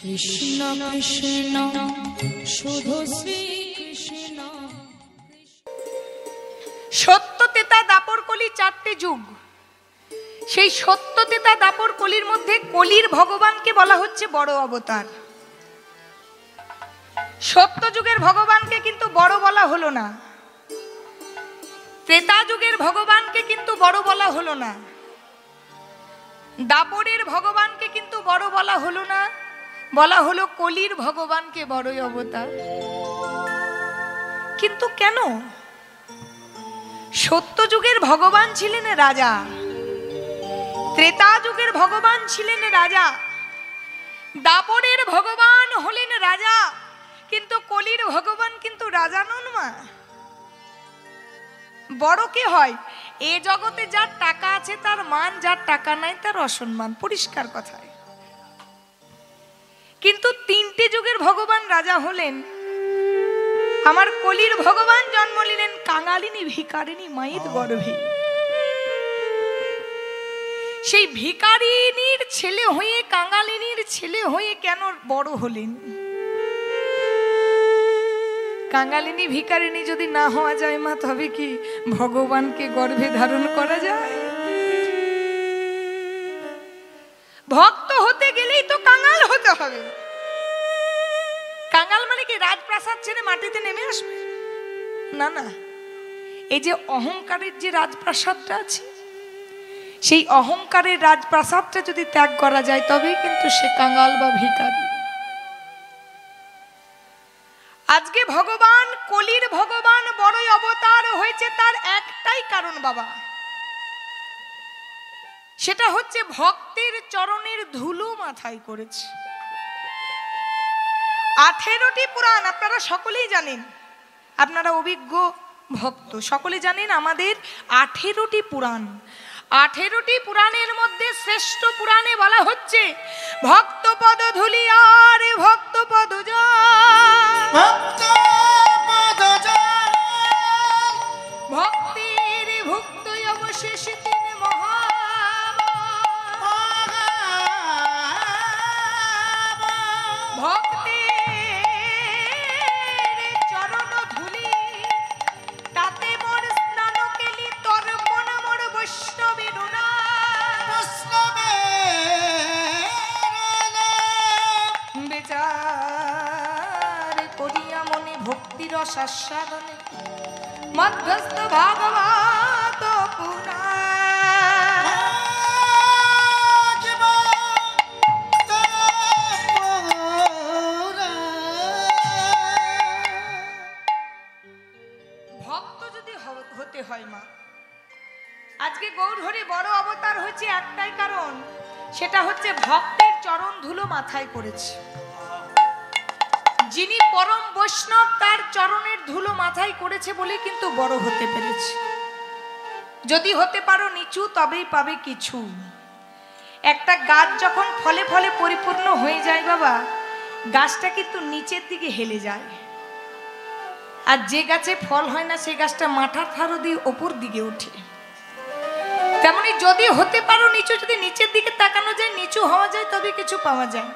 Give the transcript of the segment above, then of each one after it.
কৃষ্ণ কৃষ্ণ শুধু শ্রী কৃষ্ণ। সত্য তেতা দাপর কলি চারটে যুগ। সেই সত্য তেতা দাপর কলির মধ্যে কলির ভগবানকে বলা হচ্ছে বড় অবতার। সত্য যুগের ভগবানকে কিন্তু বড় বলা হলো না, ত্রেতা যুগের ভগবানকে কিন্তু বড় বলা হলো না, দাপরের ভগবানকে কিন্তু বড় বলা হলো না, বলা হলো কলির ভগবানকে বড়ই অবতার। কিন্তু কেন? সত্য যুগের ভগবান ছিলেন রাজা, ত্রেতা যুগের ভগবান ছিলেন রাজা, দাপরের ভগবান হলেন রাজা, কিন্তু কলির ভগবান কিন্তু রাজা নন মা। বড় কে হয়? এ জগতে যার টাকা আছে তার মান, যার টাকা নাই তার অসম্মান, পরিষ্কার কথায়। কিন্তু তিনটে যুগের ভগবান রাজা হলেন। আমার কলির ভগবান জন্ম নিলেন কাঙালিনী ভিকারিনী মায়ের গর্ভে। সেই ভিকারিনীর ছেলে হয়ে, কাঙালিনীর ছেলে হয়ে কেন বড় হলেন? কাঙালিনী ভিকারিনী যদি না হওয়া যায় মা, তবে কি ভগবানকে গর্ভে ধারণ করা যায়? ভক্ত হতে গেলেই তো কাঙাল হতে হবে। কাঙাল মানে কি রাজপ্রাসাদ ছেড়ে মাটিতে নেমে আসবে? না না, এই যে অহংকারের যে রাজপ্রাসাদটা আছে, সেই অহংকারের রাজপ্রাসাদটা যদি ত্যাগ করা যায় তবেই কিন্তু সে কাঙাল বা ভিখারি। আজকে ভগবান, কলির ভগবান বড়ই অবতার হয়েছে, তার একটাই কারণ বাবা, সেটা হচ্ছে ভক্তের চরণের ধুলো মাথায় করেছে। 18টি পুরাণ আপনারা সকলেই জানেন, আপনারা অভিজ্ঞ ভক্ত সকলে জানেন, আমাদের 18টি পুরাণ। 18টি পুরাণের মধ্যে শ্রেষ্ঠ পুরাণে বলা হচ্ছে ভক্ত পদ ধুলি আর ভক্ত পদ ভক্তির ভুক্ত অবশেষ তিন মহা ভক্তের চরণ ধুলি, তাতে মোর স্নান কেলি তর্পণ মোর বৈষ্ণবের বিচার করিয়া মনে ভক্তির শাস্বাদনে মধ্যস্থ ভাগবত পুরা। ভক্ত যদি হতে হয় মা, আজকে গৌরহরি বড় অবতার হয়েছে একটাই কারণ, সেটা হচ্ছে ভক্তের চরণ ধুলো মাথায় করেছে। যিনি পরম বৈষ্ণব তার চরণের ধুলো মাথায় করেছে বলে কিন্তু বড় হতে পেরেছে। যদি হতে পারো নিচু তবেই পাবে কিছু। একটা গাছ যখন ফলে ফলে পরিপূর্ণ হয়ে যায় বাবা, গাছটা কিন্তু নিচের দিকে হেলে যায়। আর যে গাছে ফল হয় না সেই গাছটা মাথার থারো দিয়ে ওপর দিকে ওঠে। তেমনি যদি হতে পারো নিচু, যদি নিচের দিকে তাকানো যায়, নিচু হওয়া যায়, তবে কিছু পাওয়া যায়।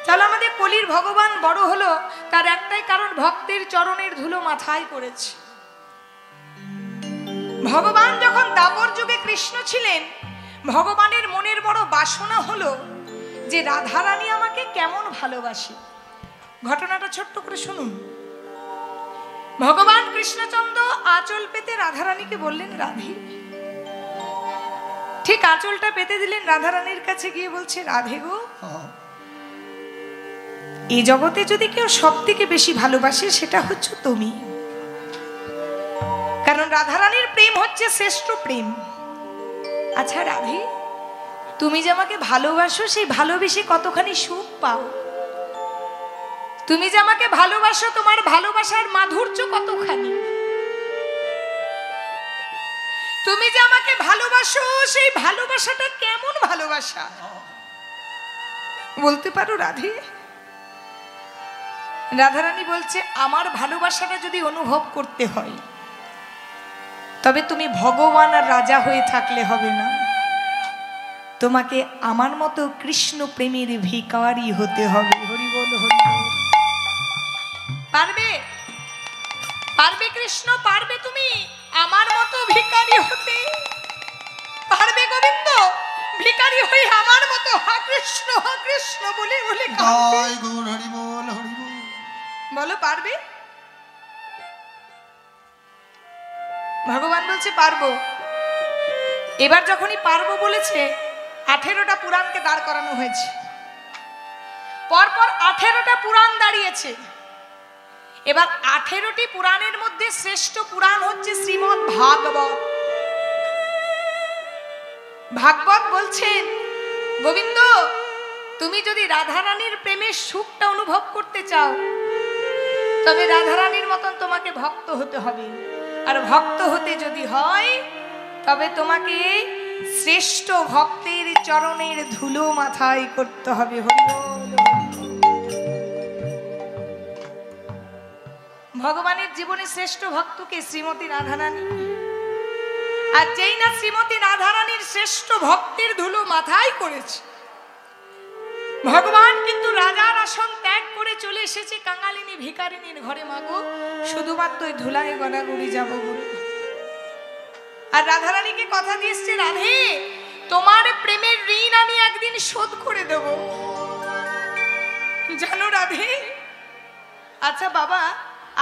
তাহলে আমাদের কলির ভগবান বড় হলো, তার একটাই কারণ ভক্তের চরণের ধুলো মাথায় করেছে। ভগবান যখন দাপর যুগে কৃষ্ণ ছিলেন, ভগবানের মনের বড় বাসনা হলো যে রাধারানী আমাকে কেমন ভালোবাসে। ঘটনাটা ছোট্ট করে শুনুন। ভগবান কৃষ্ণচন্দ্র আঁচল পেতে রাধারানীকে বললেন রাধে। ঠিক আঁচলটা পেতে দিলেন, রাধারানীর কাছে গিয়ে বলছে রাধে গো, এই জগতে যদি কেউ সব থেকে বেশি ভালোবাসে সেটা হচ্ছে তুমি। কারণ রাধারানীর প্রেম হচ্ছে শ্রেষ্ঠ প্রেম। আচ্ছা রাধে, তুমি যে আমাকে ভালোবাসো, সেই ভালোবেসে কতখানি সুখ পাও? তুমি যে আমাকে ভালোবাসো, তোমার ভালোবাসার মাধুর্য কতখানি? তুমি যে আমাকে ভালোবাসো, সেই ভালোবাসাটা কেমন ভালোবাসা বলতে পারো রাধে? রাধারানী বলছে আমার ভালোবাসাটা যদি অনুভব করতে হয় তবে তুমি ভগবান আর রাজা হয়ে থাকলে হবে না। তোমাকে আমার মতো কৃষ্ণ প্রেমের ভিখারি হতে হবে। হরি বল, হরি বল। পারবে? পারবে কৃষ্ণ? পারবে তুমি আমার মতো ভিখারি হতে? পারবে গোবিন্দ ভিখারি হই আমার মতো হা কৃষ্ণ বলে বলে জয় গৌর হরি বল, হরি বল। বলো পারবে? ভগবান বলছে পারবো। এবার যখনই পারবো বলেছে 18টা পুরাণকে দাঁড় করানো হয়েছে। পরপর 18টা পুরাণ দাঁড়িয়েছে। এবার 18টি পুরাণের মধ্যে শ্রেষ্ঠ পুরাণ হচ্ছে শ্রীমদ্ ভাগবত। ভাগবত বলছেন গোবিন্দ তুমি যদি রাধারানীর প্রেমের সুখটা অনুভব করতে চাও তবে রাধারানীর মতন তোমাকে ভক্ত হতে হবে। আর ভক্ত হতে যদি হয় তবে তোমাকে শ্রেষ্ঠ ভক্তের চরণের ধুলো মাথায় করতে হবে। হরি বল। ভগবানের জীবনে শ্রেষ্ঠ ভক্তকে শ্রীমতী রাধারানী। আর যেই না শ্রীমতী রাধারানীর শ্রেষ্ঠ ভক্তের ধুলো মাথায় করেছে, ভগবান কিন্তু রাজার আসন ত্যাগ করে চলে এসেছে কাঙালিনী ভিখারিনীর ঘরে। মাগো শুধুমাত্র ওই ধুলায় গড়াগড়ি যাবো বলে। আর রাধারানীকে কথা দিয়েছে, রাধে তোমার প্রেমের ঋণ আমি একদিন শোধ করে দেব, জানো রাধে। আচ্ছা বাবা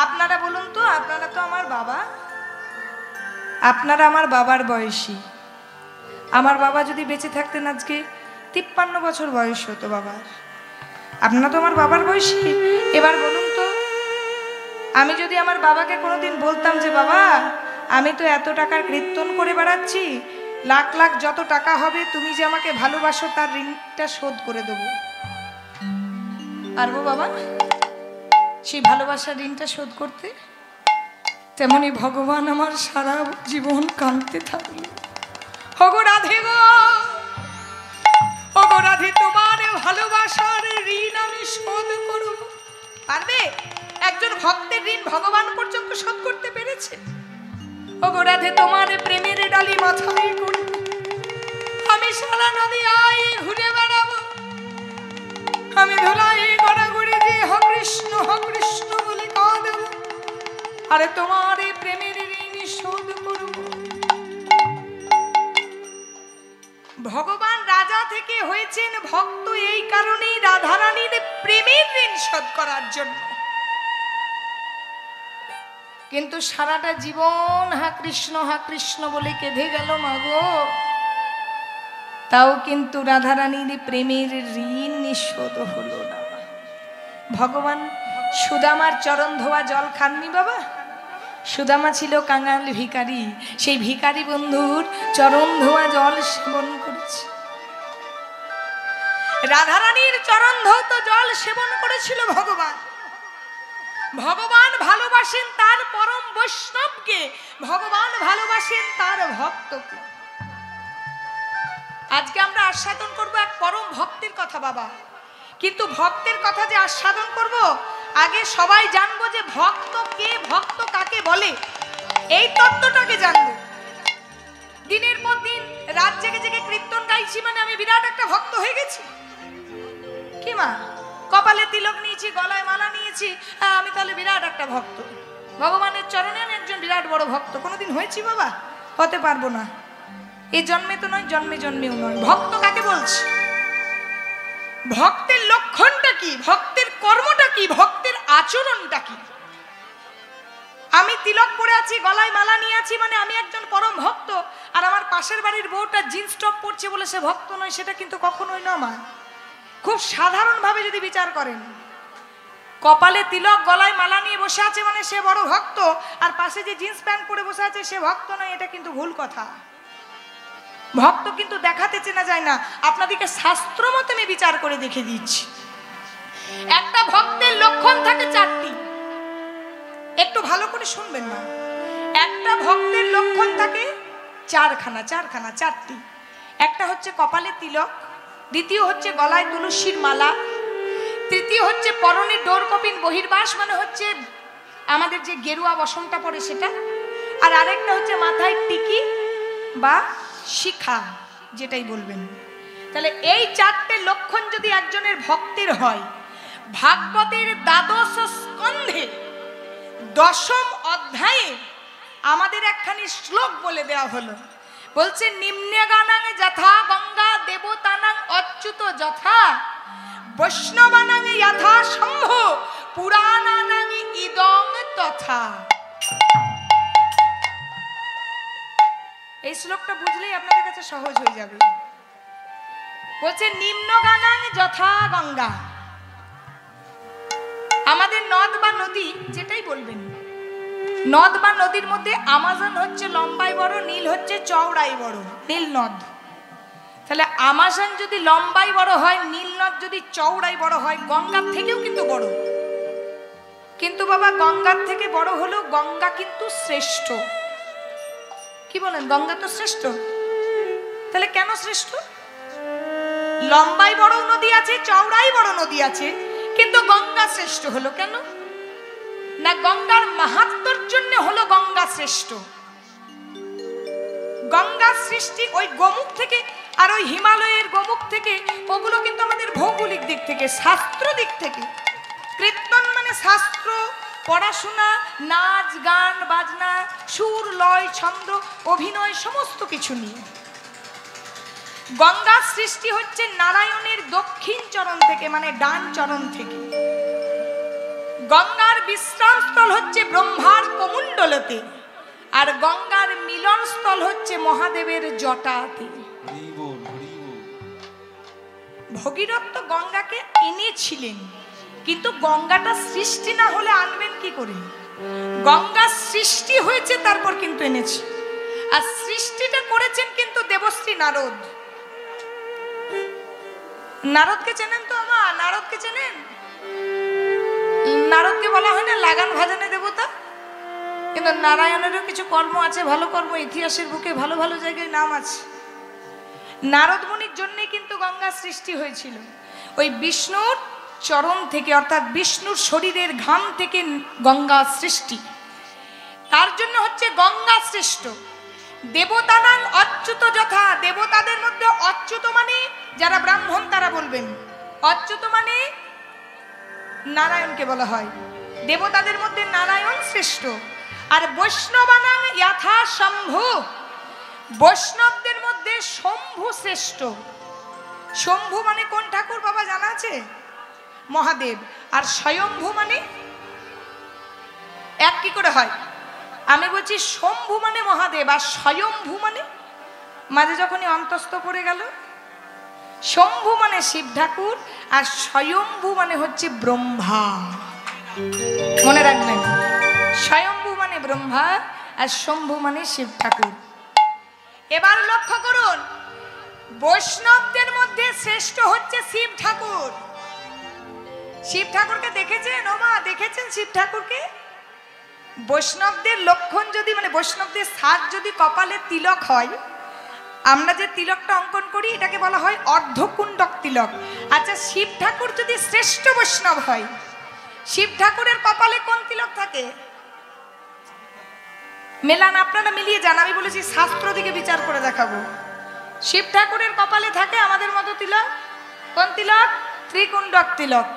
আপনারা বলুন তো, আপনারা তো আমার বাবা, আপনারা আমার বাবার বয়সী। আমার বাবা যদি বেঁচে থাকতেন আজকে 53 বছর বয়স হতো বাবার। আপনারা তো আমার বাবার বয়সী। এবার বলুন তো আমি যদি আমার বাবাকে কোনোদিন বলতাম যে বাবা আমি তো এত টাকার কীর্তন করে বেড়াচ্ছি, লাখ লাখ যত টাকা হবে তুমি যে আমাকে ভালোবাসো তার ঋণটা শোধ করে দেবো, পারবো বাবা সেই ভালোবাসার ঋণটা শোধ করতে? তেমনি ভগবান আমার সারা জীবন কাঁদতে থাকলো, ওগো রাধে গো, ওগো রাধে তোমার ভালোবাসার ঋণ আমি শোধ করব। পারবে? একজন ভক্তের ঋণ ভগবান পর্যন্ত শোধ করতে পেরেছে। ওগো রাধে তোমার প্রেমের ডালি মাথায় করে আমি সারা নদী আই ঘুরে বেড়াবো, আমি ধুলাই গড়াগড়ি দিয়ে হ কৃষ্ণ বলে কাঁদব, আরে তোমার এই প্রেমের ঋণ শোধ করব। ভগবান রাজা থেকে হয়েছেন ভক্ত এই কারণেই রাধারানীর প্রেমের ঋণ শোধ করার জন্য। কিন্তু সারাটা জীবন হা কৃষ্ণ বলে কেঁদে গেল মাগো, তাও কিন্তু রাধারানীর প্রেমের ঋণ নিঃশোধ হলো না। ভগবান সুদামার চরণ ধোয়া জল খাননি বাবা? সুদামা ছিল কাঙাল ভিখারি, সেই ভিখারি বন্ধুর চরণ ধোয়া জল সেবন করেছে। রাধারানীর চরণ ধৌত জল সেবন করেছিল ভগবান। ভগবান ভালোবাসেন তার পরম বৈষ্ণবকে, ভগবান ভালোবাসেন তার ভক্তকে। আজকে আমরা আস্বাদন করব এক পরম ভক্তের কথা বাবা, কিন্তু ভক্তের কথা যে আস্বাদন করব আগে সবাই জানবো যে ভক্ত কে, ভক্ত কাকে বলে, এই তত্ত্বটাকে জানবো। দিনের পর দিন রাত জেগে জেগে কীর্তন গাইছি মানে আমি বিরাট একটা ভক্ত হয়ে গেছি কি মা? কপালে তিলক নিয়েছি, গলায় মালা নিয়েছি, আমি তাহলে বিরাট একটা ভক্ত। ভগবানের চরণে আমি একজন বিরাট বড় ভক্ত। কোনোদিন হয়েছি বাবা? হতে পারবো না। এই জন্মে তো নয়, জন্মে জন্মেও নয়। ভক্ত কাকে বলছি? ভক্তের লক্ষণটা কি, ভক্তের কর্মটা কি, ভক্তের আচরণটা কি? আমি তিলক পরে আছি, গলায় মালা নিয়ে আছি মানে আমি একজন পরম ভক্ত, আর আমার পাশের বাড়ির বউটা জিন্স টপ পরছে বলে সে ভক্ত নয়, সেটা কিন্তু কখনোই না মা। খুব সাধারণভাবে যদি বিচার করেন, কপালে তিলক গলায় মালা নিয়ে বসে আছে মানে সে বড় ভক্ত, আর পাশে যে জিন্স প্যান্ট পরে বসে আছে সে ভক্ত নয়, এটা কিন্তু ভুল কথা। ভক্ত কিন্তু দেখাতে চেনা যায় না। আপনাদেরকে শাস্ত্র মতে আমি বিচার করে দেখে দিচ্ছি। একটা ভক্তের লক্ষণ থাকে 4টি, একটু ভালো করে শুনবেন না। একটা ভক্তের লক্ষণ থাকে চারটি। একটা হচ্ছে কপালে তিলক, দ্বিতীয় হচ্ছে গলায় তুলসীর মালা, তৃতীয় হচ্ছে পরনে ডোরকপিন বহির্বাস মানে হচ্ছে আমাদের যে গেরুয়া বসনটা পরে সেটা, আর আরেকটা হচ্ছে মাথায় টিকি বা শিখা, যেটাই বলবেন। তাহলে এই চারটে লক্ষণ যদি একজনের ভক্তের হয়, ভাগবতের দ্বাদশ স্কন্ধে দশম অধ্যায়ে আমাদের একখানি শ্লোক বলে দেওয়া হলো। বলছে নিম্নগানাং যথা গঙ্গা দেবতানাং অচ্যুত যথা বৈষ্ণবানাং যথা শম্ভ পুরাণানাং ইদং তথা। এই শ্লোকটা বুঝলেই আপনাদের কাছে সহজ হয়ে যাবে। বলছে নিম্নগানাং যথা গঙ্গা, আমাদের নদ বা নদী যেটাই বলবেন, নদ বা নদীর মধ্যে আমাজন হচ্ছে লম্বায় বড়, নীল হচ্ছে চওড়াই বড়, নীল নদ। তাহলে আমাজন যদি লম্বাই বড় হয়, নীল নদ যদি চওড়াই বড় হয়, গঙ্গার থেকেও কিন্তু বড়। কিন্তু বাবা গঙ্গার থেকে বড় হলেও গঙ্গা কিন্তু শ্রেষ্ঠ। কি বলেন? গঙ্গা তো শ্রেষ্ঠ। তাহলে কেন শ্রেষ্ঠ? লম্বাই বড় নদী আছে, চওড়াই বড় নদী আছে, কিন্তু গঙ্গা শ্রেষ্ঠ হলো কেন? না, গঙ্গার মাহাত্ম্যের জন্য হলো গঙ্গা শ্রেষ্ঠ। গঙ্গা সৃষ্টি ওই গোমুখ থেকে, আর ওই হিমালয়ের গোমুখ থেকে, ওগুলো কিন্তু আমাদের ভৌগোলিক দিক থেকে, শাস্ত্র দিক থেকে, কীর্তন মানে শাস্ত্র, পড়াশোনা, নাচ গান বাজনা, সুর লয় ছন্দ অভিনয় সমস্ত কিছু নিয়ে। গঙ্গা সৃষ্টি হচ্ছে নারায়ণের দক্ষিণ চরণ থেকে, মানে ডান চরণ থেকে। গঙ্গার বিশ্রাম স্থল হচ্ছে ব্রহ্মার কমণ্ডলতে, আর গঙ্গার মিলন স্থল হচ্ছে মহাদেবের জটাতে। ভগীরথ তো গঙ্গাকে এনেছিলেন, কিন্তু গঙ্গাটা সৃষ্টি না হলে আনবেন কি করে? গঙ্গা সৃষ্টি হয়েছে তারপর কিন্তু এনেছে, আর সৃষ্টিটা করেছেন কিন্তু দেবশ্রী নারদ। নারদকে চেনেন তো? আমার নারদকে চেনেন? নারদকে বলা হয় না লাগান ভাজানে দেবতা? কিন্তু নারায়ণেরও কিছু কর্ম আছে, ভালো কর্ম, ইতিহাসের বুকে ভালো ভালো জায়গায় নাম আছে। নারদ মুনির জন্য কিন্তু গঙ্গা সৃষ্টি হয়েছিল। ওই বিষ্ণুর চরণ থেকে, অর্থাৎ বিষ্ণুর শরীরের ঘাম থেকে গঙ্গা সৃষ্টি। তার জন্য হচ্ছে গঙ্গা শ্রেষ্ঠ। দেবতানাং অচ্যুত যথা, দেবতাদের মধ্যে অচ্যুত মানে যারা ব্রাহ্মণ তারা বলবেন, অচ্যুত মানে নারায়ণকে বলা হয়। দেবতাদের মধ্যে নারায়ণ শ্রেষ্ঠ। আর বৈষ্ণবানাং যথা শম্ভু, বৈষ্ণবদের মধ্যে শম্ভু শ্রেষ্ঠ। শম্ভু মানে কোন ঠাকুর বাবা জানা আছে? মহাদেব। আর স্বয়ম্ভু মানে এক কি করে হয়? আমি বলছি শম্ভু মানে মহাদেব, আর স্বয়ম্ভু মানে মাঝে যখনই অন্তস্থ পড়ে গেল। শম্ভু মানে শিব ঠাকুর, আর স্বয়ম্ভু মানে হচ্ছে ব্রহ্মা। মনে রাখবেন, স্বয়ম্ভু মানে ব্রহ্মা, আর শম্ভু মানে শিব ঠাকুর। এবার লক্ষ্য করুন, বৈষ্ণবদের মধ্যে শ্রেষ্ঠ হচ্ছে শিব ঠাকুর। শিব ঠাকুরকে দেখেছেন? ও মা, দেখেছেন শিব ঠাকুরকে? বৈষ্ণবদের লক্ষণ যদি, মানে বৈষ্ণবদের সাজ যদি কপালে তিলক হয়, আমরা যে তিলকটা অঙ্কন করি এটাকে বলা হয় অর্ধকুণ্ডক তিলক। আচ্ছা, শিব ঠাকুর যদি শ্রেষ্ঠ বৈষ্ণব হয়, শিব ঠাকুরের কপালে কোন তিলক থাকে? মেলান, আপনারা মিলিয়ে যান। আমি বলেছি শাস্ত্র দিকে বিচার করে দেখাবো। শিব ঠাকুরের কপালে থাকে আমাদের মতো তিলক। কোন তিলক? ত্রিকুণ্ডক তিলক।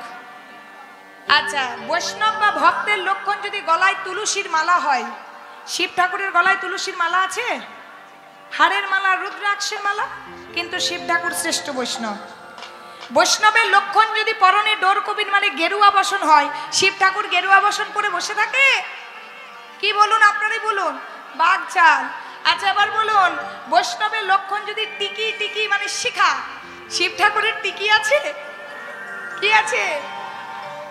আচ্ছা, বৈষ্ণব বা ভক্তের লক্ষণ যদি গলায় তুলসীর মালা হয়, শিব ঠাকুরের গলায় তুলসীর মালা আছে? হাড়ের মালা, রুদ্রাক্ষের মালা, কিন্তু শিব ঠাকুর শ্রেষ্ঠ বৈষ্ণব। বৈষ্ণবের লক্ষণ যদি পরনে ডোর কবিন মানে গেরুয়া বসন হয়, শিব ঠাকুর গেরুয়া বসন পরে বসে থাকে? কি বলুন, আপনারাই বলুন। বাঘ চাল। আচ্ছা, আবার বলুন, বৈষ্ণবের লক্ষণ যদি টিকি, টিকি মানে শিখা, শিব ঠাকুরের টিকি আছে? কি আছে?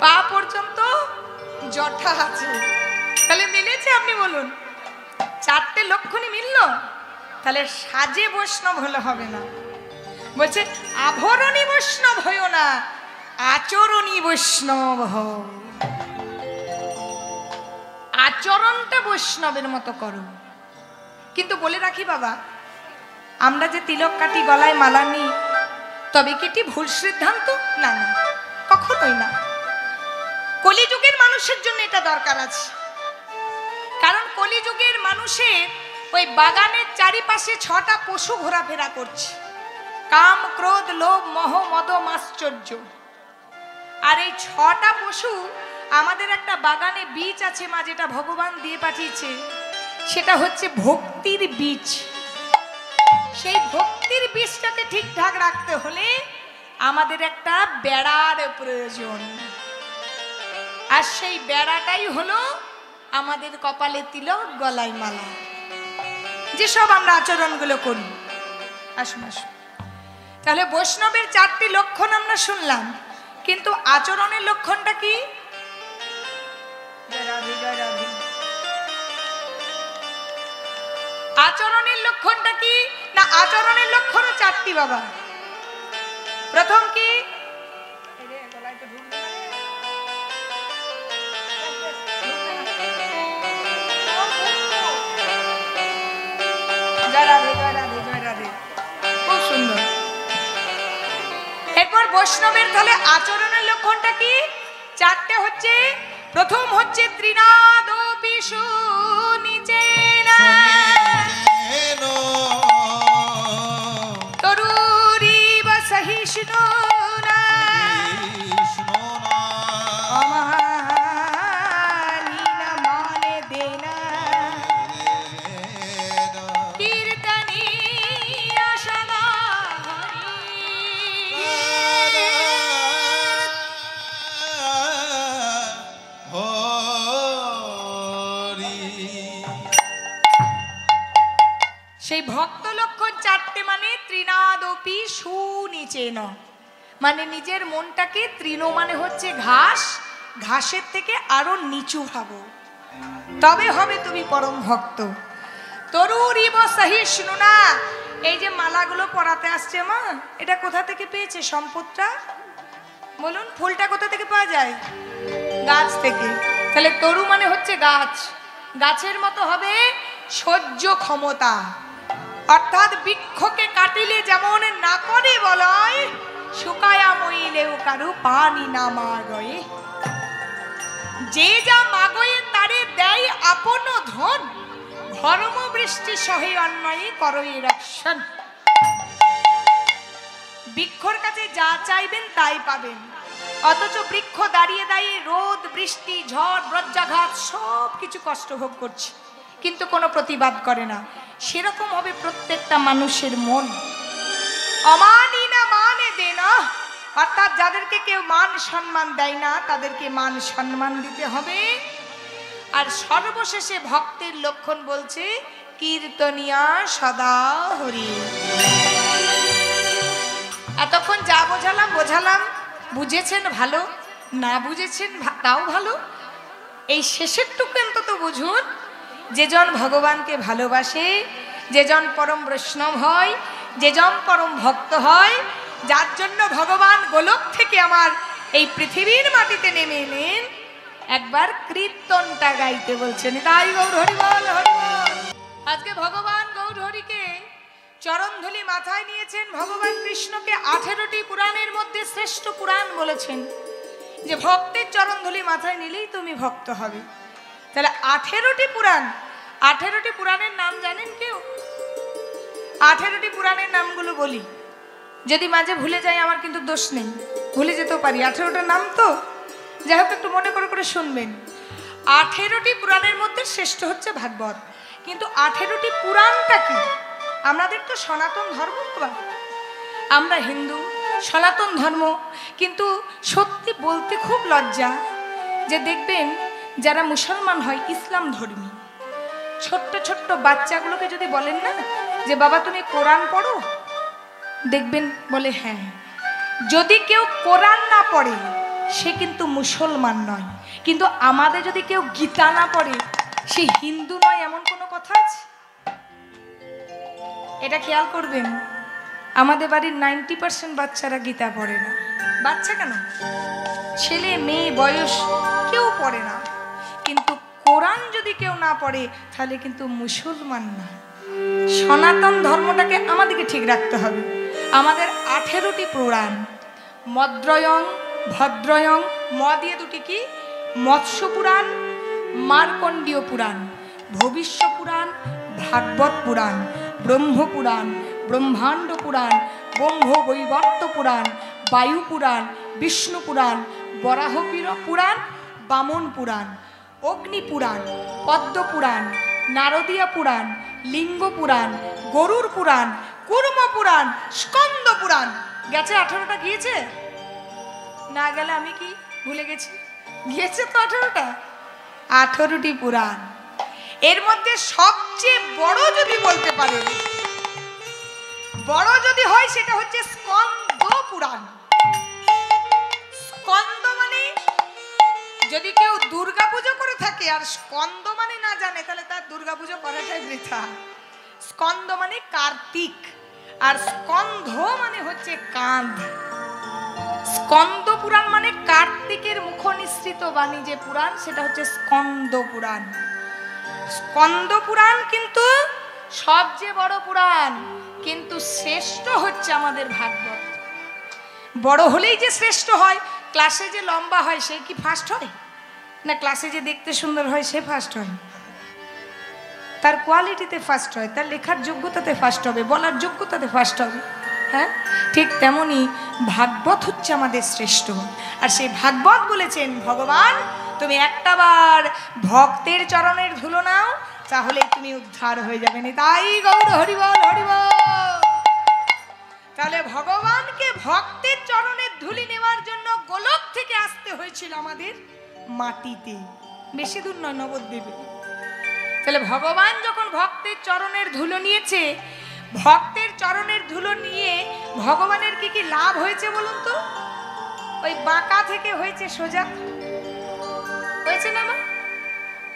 পা পর্যন্ত জটা আছে। তাহলে মিলেছে? আপনি বলুন, চারটে লক্ষণই মিলল। তাহলে সাজে বৈষ্ণব হলে হবে না। বলছে আভরণী বৈষ্ণব হইও না, আচরণী বৈষ্ণব হও। আচরণটা বৈষ্ণবের মতো করো। কিন্তু বলে রাখি বাবা, আমরা যে তিলক কাটি, গলায় মালা নিই, তবে কি এটি ভুল সিদ্ধান্ত? না, না, কখনোই না। কলিযুগের মানুষের জন্য এটা দরকার আছে। কারণ কলিযুগের মানুষের ওই বাগানের চারিপাশে 6টা পশু ঘোরাফেরা করছে। কাম, ক্রোধ, লোভ, মোহ, মদ, মাশ্চর্য। আর এই 6টা পশু আমাদের একটা বাগানে বীজ আছে মা, যেটা ভগবান দিয়ে পাঠিয়েছে, সেটা হচ্ছে ভক্তির বীজ। সেই ভক্তির বীজটাকে ঠিকঠাক রাখতে হলে আমাদের একটা বেড়ার প্রয়োজন। আর সেই বেড়াটাই হলো আমাদের কপালে তিলক, গলায় মালা, যেসব আমরা আচরণগুলো করি। আসুন আসুন, তাহলে বৈষ্ণবের 4টি লক্ষণ আমরা শুনলাম, কিন্তু আচরণের লক্ষণটা কি? জয় রাধে, জয় রাধে। আচরণের লক্ষণটা কি? না, আচরণের লক্ষণও 4টি বাবা। প্রথম কি? জয় রাধে, জয় রাধে, জয় রাধে। খুব সুন্দর। এরপর বৈষ্ণবের তাহলে আচরণের লক্ষণটা কি? 4টে হচ্ছে। প্রথম হচ্ছে ত্রিনাদপি সুনিচেনা তরুরিব সহিষ্ণুনা অমানিনা মানে দেনা কীর্তনীয় সদা সেই ভক্ত লক্ষণ 4টে, মানে ত্রিনাদপি সুনিচেন, মানে নিজের মনটাকে, তৃণ মানে হচ্ছে ঘাস, ঘাসের থেকে আরো নিচু ভাবো, তবে হবে তুমি পরম ভক্ত। তরুরিব সহিষ্ণুনা, এই যে মালাগুলো পরাতে আসছে মা, এটা কোথা থেকে পেয়েছে সম্পদটা? বলুন, ফুলটা কোথা থেকে পাওয়া যায়? গাছ থেকে। তাহলে তরু মানে হচ্ছে গাছ, গাছের মতো হবে সহ্য ক্ষমতা, অর্থাৎ বৃক্ষকে কাটিলে যেমন না করে বলয়, শুকায়া মইলেও কারু পানি না মাগয়ে, যে যা মাগয়ে তারে দেয় আপন ধন, ধর্ম বৃষ্টি সহে অন্যায় করই রক্ষণ। বৃক্ষর কাছে যা চাইবেন তাই পাবেন, অথচ বৃক্ষ দাঁড়িয়ে দাঁড়িয়ে রোদ, বৃষ্টি, ঝড়, বজ্রাঘাত সব কিছু কষ্ট ভোগ করছে, কিন্তু কোনো প্রতিবাদ করে না। সেরকম হবে প্রত্যেকটা মানুষের মন। অমানি না মানে দে না, অর্থাৎ যাদেরকে কেউ মান সম্মান দেয় না তাদেরকে মান সম্মান দিতে হবে। আর সর্বশেষে ভক্তের লক্ষণ বলছে কীর্তনিয়া সদা হরি। এতক্ষণ যা বোঝালাম বুঝেছেন ভালো, না বুঝেছেন তাও ভালো। এই শেষেরটুকু অন্তত বুঝুন, যেজন ভগবানকে ভালোবাসে, যেজন পরম বৈষ্ণব হয়, যেজন পরম ভক্ত হয়, যার জন্য ভগবান গোলক থেকে আমার এই পৃথিবীর মাটিতে নেমে এলেন, একবার কীর্তনটা গাইতে বলছেন। তাই গৌর হরি বল, হরি বল। আজকে ভগবান গৌর হরিকে চরণধুলি মাথায় নিয়েছেন। ভগবান কৃষ্ণকে 18টি পুরাণের মধ্যে শ্রেষ্ঠ পুরাণ বলেছেন যে ভক্তের চরণধুলি মাথায় নিলেই তুমি ভক্ত হবে। তাহলে 18টি পুরাণ, 18টি পুরাণের নাম জানেন কেউ? 18টি পুরাণের নামগুলো বলি, যদি মাঝে ভুলে যাই আমার কিন্তু দোষ নেই, ভুলে যেতেও পারি। 18টার নাম তো যাই হোক একটু মনে করে শুনবেন। 18টি পুরাণের মধ্যে শ্রেষ্ঠ হচ্ছে ভাগবত। কিন্তু 18টি পুরাণটা কি? আমাদের তো সনাতন ধর্ম, আমরা হিন্দু, সনাতন ধর্ম, কিন্তু সত্যি বলতে খুব লজ্জা যে দেখবেন যারা মুসলমান হয়, ইসলাম ধর্মী, ছোট্ট ছোট্ট বাচ্চাগুলোকে যদি বলেন না যে বাবা তুমি কোরআন পড়ো, দেখবেন বলে হ্যাঁ। যদি কেউ কোরআন না পড়ে সে কিন্তু মুসলমান নয়, কিন্তু আমাদের যদি কেউ গীতা না পড়ে সে হিন্দু নয়, এমন কোনো কথা আছে? এটা খেয়াল করবেন। আমাদের বাড়ির 90% বাচ্চারা গীতা পড়ে না। বাচ্চা কেন, ছেলে মেয়ে বয়স কেউ পড়ে না, কিন্তু কোরআন যদি কেউ না পড়ে তাহলে কিন্তু মুসলমান না। সনাতন ধর্মটাকে আমাদেরকে ঠিক রাখতে হবে। আমাদের 18টি পুরাণ, মদ্রয়ং, ভদ্রয়ং, ম দিয়ে দুটি কি, মৎস্য পুরাণ, মার্কণ্ডীয় পুরাণ, ভবিষ্য পুরাণ, ভাগবত পুরাণ, ব্রহ্ম পুরাণ, ব্রহ্মাণ্ড পুরাণ, ব্রহ্ম বৈবর্ত পুরাণ, বায়ু পুরাণ, বিষ্ণু পুরাণ, বরাহ পুরাণ, বামন পুরাণ, অগ্নি পুরাণ, পদ্ম পুরাণ, নারদীয় পুরাণ, লিঙ্গ পুরাণ, গরুর পুরাণ, কুর্ম পুরাণ, স্কন্দ পুরাণ। গেছে 18টা, গিয়েছে? না গেলে আমি কি ভুলে গেছি? গিয়েছে তো 18টা, 18টি পুরাণ। এর মধ্যে সবচেয়ে বড় যদি বলতে পারেন, বড় যদি হয় সেটা হচ্ছে স্কন্দ পুরাণ। স্কন্দ মানে যদি কেউ দুর্গা পুজো করে থাকে আর স্কন্দ মানে না জানে, তাহলে তার দুর্গা পুজো করাটাই বৃথা। স্কন্দ মানে কার্তিক, আর স্কন্ধ মানে হচ্ছে কাঁধ। স্কন্দ পুরাণ মানে কার্তিকের মুখ নিঃসৃত বাণী যে পুরাণ, সেটা হচ্ছে স্কন্দ পুরাণ। স্কন্দ পুরাণ কিন্তু সবচেয়ে বড় পুরাণ, কিন্তু শ্রেষ্ঠ হচ্ছে আমাদের ভাগবত। বড় হলেই যে শ্রেষ্ঠ হয়, ক্লাসে যে লম্বা হয় সে কি ফার্স্ট হয়? না ক্লাসে যে দেখতে সুন্দর হয় সে ফার্স্ট হয়? তার কোয়ালিটিতে ফার্স্ট হয়, তার লেখার যোগ্যতাতে ফার্স্ট হবে, বলার যোগ্যতাতে ফার্স্ট হবে। হ্যাঁ, ঠিক তেমনি ভাগবত হচ্ছে আমাদের শ্রেষ্ঠ। আর সেই ভাগবত বলেছেন, ভগবান তুমি একটাবার ভক্তের চরণের ধুলো নাও, তাহলে তুমি উদ্ধার হয়ে যাবে। তাই গৌর হরিবল হরিবল। তাহলে ভগবানকে ভক্তের চরণের ধুলি নেওয়ার জন্য গোলক থেকে আসতে হয়েছিল আমাদের মাটিতে, বেশি দূর নয়, নবদ্বীপে। তাহলে ভগবান যখন ভক্তের চরণের ধুলো নিয়েছে, ভক্তের চরণের ধুলো নিয়ে ভগবানের কি কি লাভ হয়েছে বলুন তো? ওই বাঁকা থেকে হয়েছে সোজা, হয়েছে না?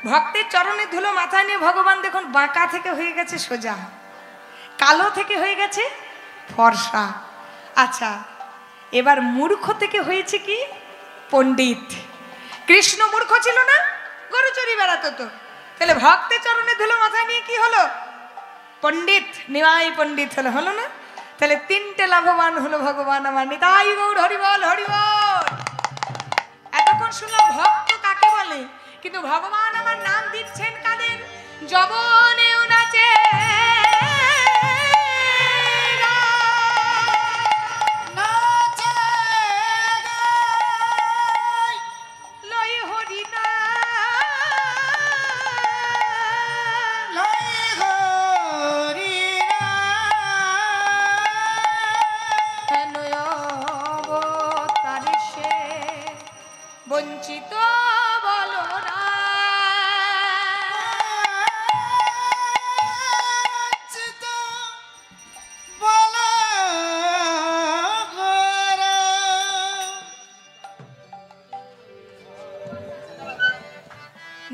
ভক্তের চরণের ধুলো মাথায় নিয়ে ভগবান দেখুন বাঁকা থেকে হয়ে গেছে সোজা, কালো থেকে হয়ে গেছে ফর্সা। আচ্ছা, এবার মূর্খ থেকে হয়েছে কি পণ্ডিত। কৃষ্ণ মূর্খ ছিল না, গরু চড়ি বেড়াতো তো, তাহলে ভক্তের চরণের ধুলো মাথায় নিয়ে কি হলো? পণ্ডিত, নিমাই পণ্ডিত হলো, হলো না? তাহলে 3টে লাভবান হলো ভগবান আমার। নিতাই গৌর হরিবল হরিবল। এতক্ষণ শুনলাম ভক্ত কাকে বলে, কিন্তু ভগবান আমার নাম দিচ্ছেন কাদের? যবনেও নাচে বঞ্চিত বলো না,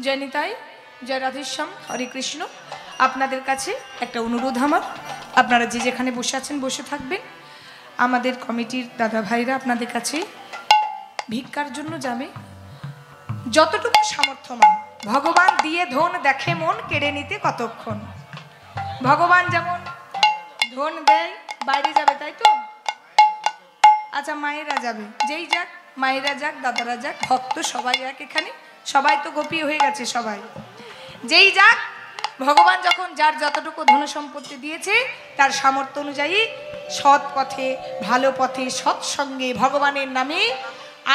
জয় নিতাই, জয় রাধেশ্যাম, হরে কৃষ্ণ। আপনাদের কাছে একটা অনুরোধ আমার, আপনারা যে যেখানে বসে আছেন বসে থাকবেন। আমাদের কমিটির দাদা ভাইরা আপনাদের কাছে ভিক্ষার জন্য যাবে, যতটুকু সামর্থ্যমান। ভগবান দিয়ে ধন দেখে মন, কেড়ে নিতে কতক্ষণ। ভগবান যেমন ধন দেয়, বাইরে যাবে, তাই তো? আচ্ছা, মায়েরা যাবে, যেই যাক, মায়েরা যাক, দাদারা যাক, ভক্ত সবাই যাক, এখানে সবাই তো গোপী হয়ে গেছে, সবাই যেই যাক, ভগবান যখন যার যতটুকু ধন সম্পত্তি দিয়েছে তার সামর্থ্য অনুযায়ী সৎ পথে, ভালো পথে, সৎসঙ্গে ভগবানের নামে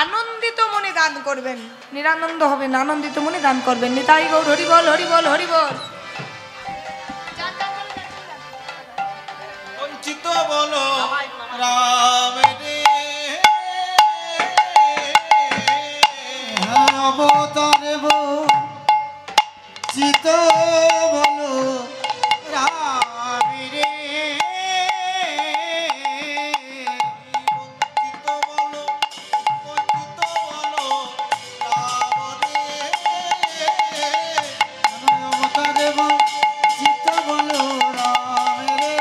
আনন্দিত মনে দান করবেন। নিরানন্দ হবেন, আনন্দিত মনে দান করবেন। নিতাই গৌর হরিবল হরিবল হরিবল। বঞ্চিত বলো রাম রে, অবতার বঞ্চিত বলো রাম রে, বঞ্চিত বলো, বঞ্চিত বলো রাম রে, অবতার বঞ্চিত বলো রাম রে,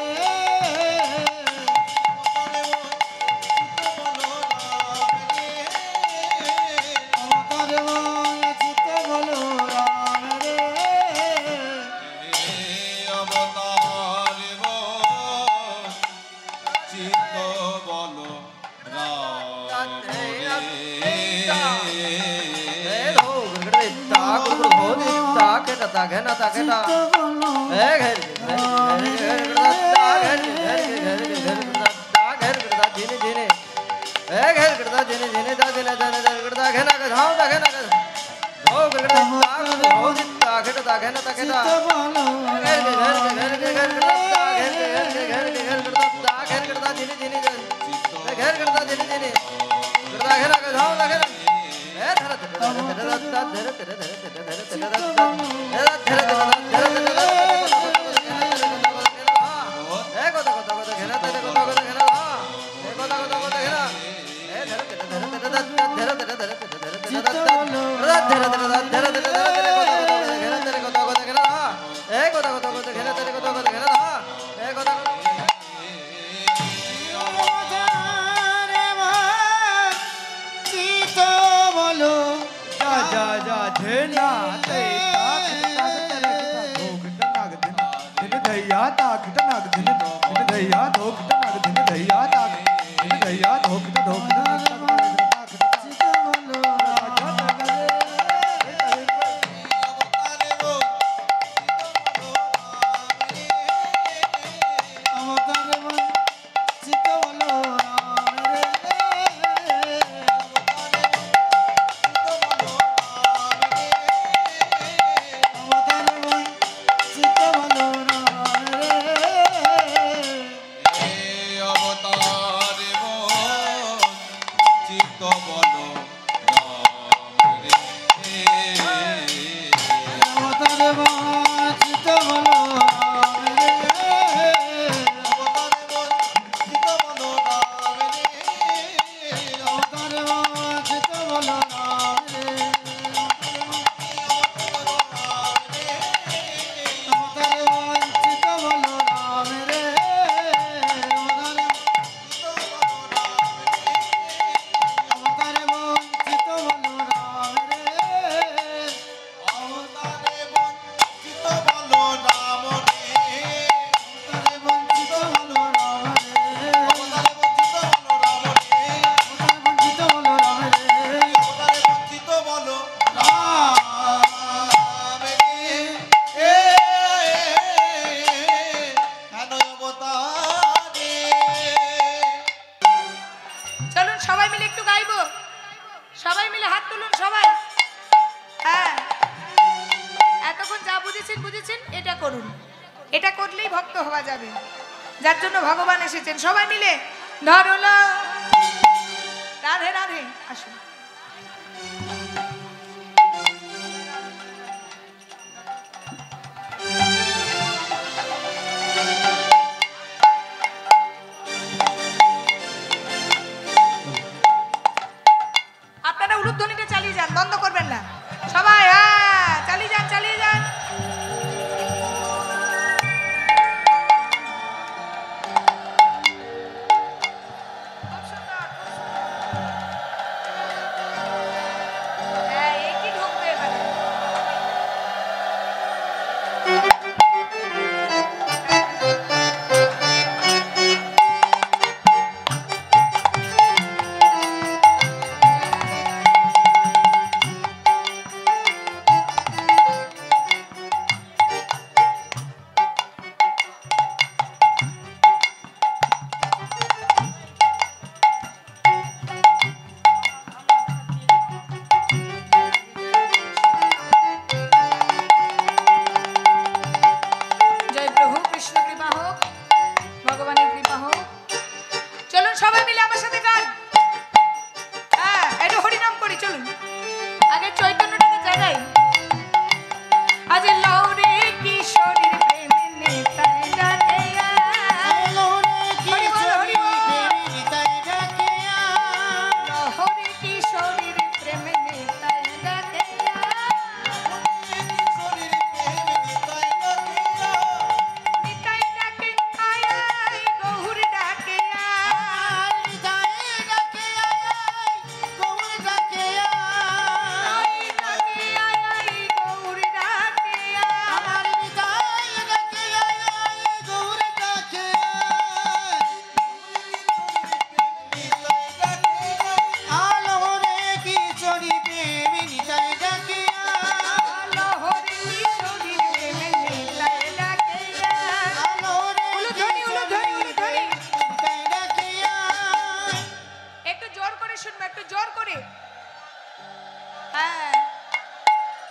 যার জন্য ভগবান এসেছেন সবাই মিলে ধরলো রাধে রাধে আসুন আপনারা উলুধ্বনিটা চালিয়ে যান বন্ধ করবেন না সবাই চালিয়ে যান চালিয়ে যান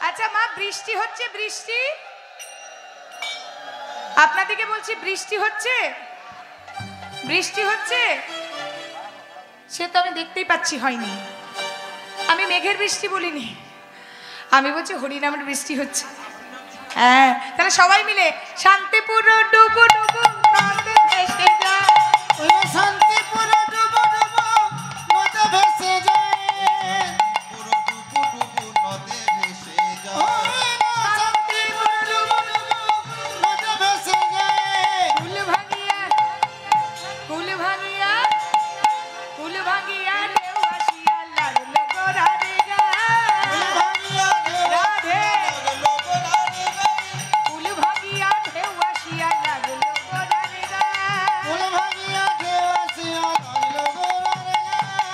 আচ্ছা মা, বৃষ্টি হচ্ছে? বৃষ্টি আপনাদেরকে বলছি, বৃষ্টি হচ্ছে? বৃষ্টি হচ্ছে? সে তো আমি দেখতেই পাচ্ছি হয়নি। আমি মেঘের বৃষ্টি বলিনি, আমি বলছি হরিনামের বৃষ্টি হচ্ছে। হ্যাঁ, তাহলে সবাই মিলে শান্তিপুর ডুবু ডুবু নদে ভেসে যায়, ওই শান্তিপুর ডুবু ডুবু নদে ভেসে যায়, পুরো ডুবু ডুবু নদে ভেসে যায়, শান্তিপুর ডুবু ডুবু নদে ভেসে যায়, কুল ভাঙিয়া কুল ভাঙিয়া কুল ভাঙিয়া ঢেউ আসিয়া লাগলো গোরারে গায়ে, ভাঙিয়া রাধে লাগলো গোড়ারে গায়ে, কুল ভাঙিয়া ঢেউ আসিয়া লাগলো গোরারে গায়ে, ফুল ভাঙিয়া ঢেউ আসিয়া লাগলো গোড়ারে গায়ে,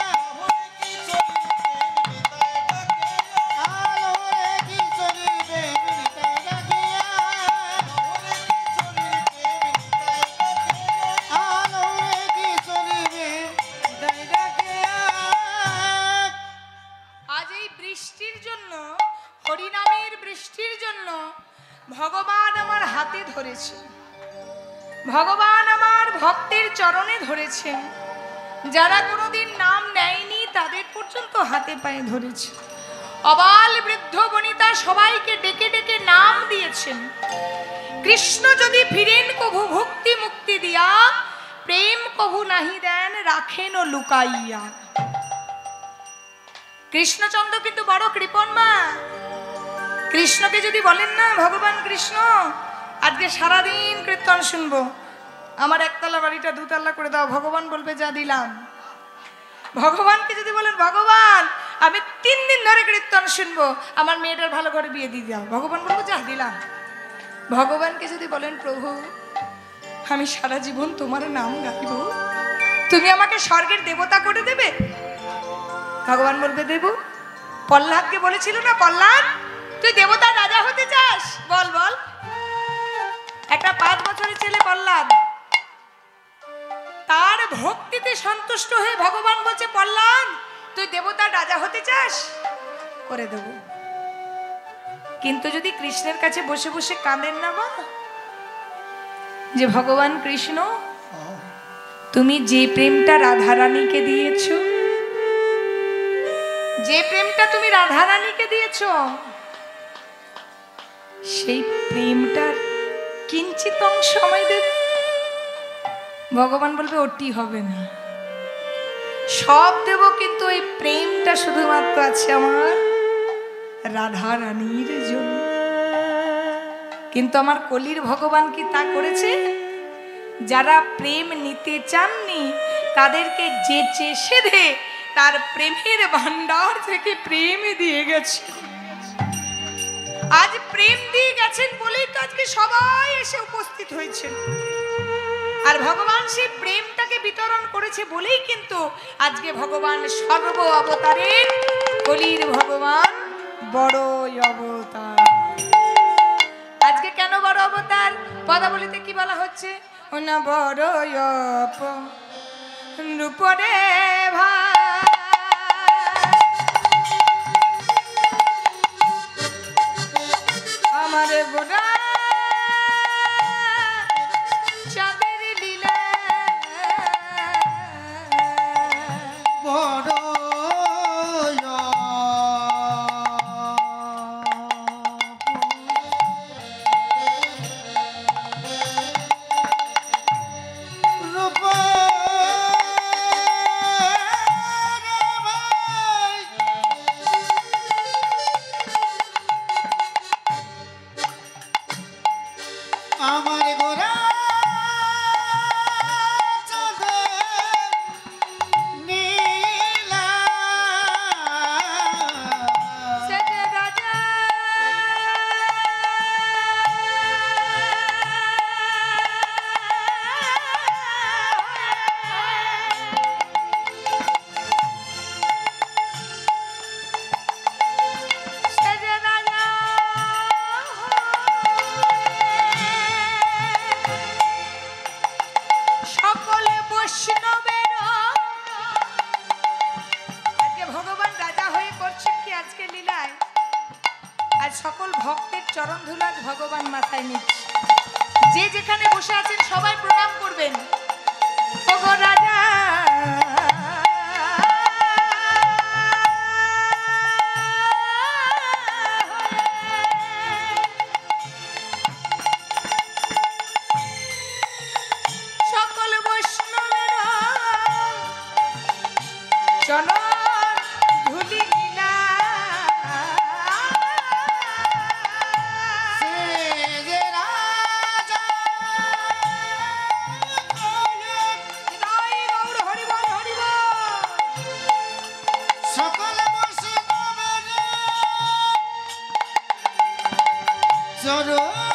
আলো রে কিশোরী প্রেম নিতাই ডাকিয়া, আলো রে কিশোরী প্রেম নিতাই ডাকিয়া। আজ এই বৃষ্টির জন্য, হরিনামের বৃষ্টির জন্য ভগবান আমার হাতে ধরেছে, ভগবান আমার ভক্তের চরণে ধরেছেন। যারা কোনোদিন নাম নেয়নি তাদের পর্যন্ত হাতে পায়ে ধরেছে। অবাল বৃদ্ধ বনিতা সবাইকে ডেকে ডেকে নাম দিয়েছেন। কৃষ্ণ যদি ফিরেন কভু ভক্তি মুক্তি দিয়া, প্রেম কভু নাহি দেন রাখেন ও লুকাইয়া। কৃষ্ণচন্দ্র কিন্তু বড় কৃপণ মা। কৃষ্ণকে যদি বলেন না, ভগবান কৃষ্ণ আজকে সারাদিন কীর্তন শুনবো, আমার একতলা বাড়িটা দুতলা করে দাও, ভগবান বলবে যা দিলাম। ভগবানকে যদি বলেন ভগবান আমি 3 দিন ধরে কীর্তন শুনবো, আমার মেয়েটার ভালো করে বিয়ে দিয়ে দাও, ভগবান বলবো যা দিলাম। ভগবানকে যদি বলেন প্রভু আমি সারা জীবন তোমার নাম গাইব, তুমি আমাকে স্বর্গের দেবতা করে দেবে, ভগবান বলবে দেব। প্রহ্লাদকে বলেছিল না, প্রহ্লাদ তুই দেবতা রাজা হতে চাস, বল বল। একটা 5 বছরের ছেলে প্রহ্লাদ, তার ভক্তিতে সন্তুষ্ট হয়ে ভগবান বলছে প্রহ্লাদ তুই দেবতার রাজা হতে চাস, করে দেব। কিন্তু যদি কৃষ্ণের কাছে বসে বসে কাঁদেন না মা, যে ভগবান কৃষ্ণ তুমি যে প্রেমটা রাধারানীকে দিয়েছো, যে প্রেমটা তুমি রাধারানীকে দিয়েছো, সেই প্রেমটার কিঞ্চিত অংশ আমায় দেবে। ভগবান বলবে ওটি হবে না, সব দেব, কিন্তু এই প্রেমটা শুধুমাত্র আছে আমার রাধারানীর জন্য। কিন্তু আমার কলির ভগবান কি তা করেছে? যারা প্রেম নিতে চাননি তাদেরকে যেচে সেধে তার প্রেমের ভান্ডার থেকে প্রেম দিয়ে গেছে। আজ প্রেম দিয়ে গেছেন বলেই তো আজকে সবাই এসে উপস্থিত হয়েছে। আর ভগবান সেই প্রেমটাকে বিতরণ করেছে বলেই কিন্তু আজকে ভগবান সর্ব অবতারের কলির ভগবান বড় অবতার। আজকে কেন বড় অবতার? পদাবলিতে কি বলা হচ্ছে? না বড় রূপরে ভাই আমারে বোনা চাঁদের লীলা বড় রূপ আজ সকল ভক্তের চরণ ধুলা ভগবান মাথায় নিচ্ছে। যে যেখানে বসে আছেন সবাই প্রণাম করবেন। ওগো রাজা সকল বৈষ্ণবের চরণ ধুলি নীলা যে রাজা হৃদয় গৌর হরি বল হরি বল। সকল বৈষ্ণবের চরণ